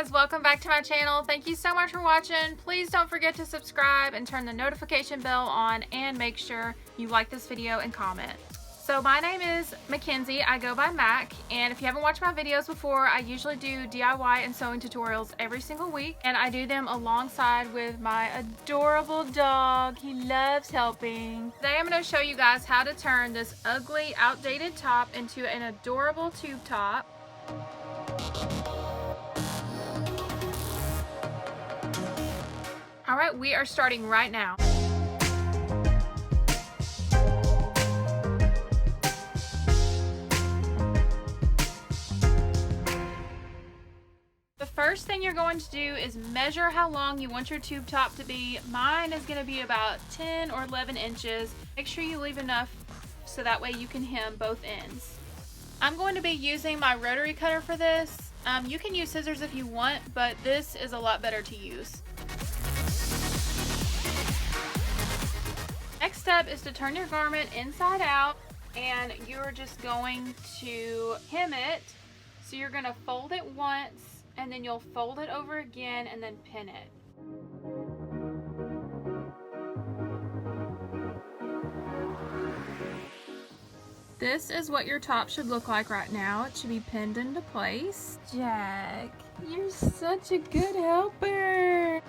guys, welcome back to my channel. Thank you so much for watching. Please don't forget to subscribe and turn the notification bell on, and make sure you like this video and comment. So my name is Mackenzie. I go by Mac, and if you haven't watched my videos before, I usually do DIY and sewing tutorials every single week, and I do them alongside with my adorable dog. He loves helping. Today I'm going to show you guys how to turn this ugly, outdated top into an adorable tube top. Alright, we are starting right now. The first thing you're going to do is measure how long you want your tube top to be. Mine is going to be about 10 or 11 inches. Make sure you leave enough so that way you can hem both ends. I'm going to be using my rotary cutter for this. You can use scissors if you want, but this is a lot better to use. Next step is to turn your garment inside out, and you're just going to hem it. So you're going to fold it once, and then you'll fold it over again and then pin it. This is what your top should look like right now. It should be pinned into place. Jack, you're such a good helper.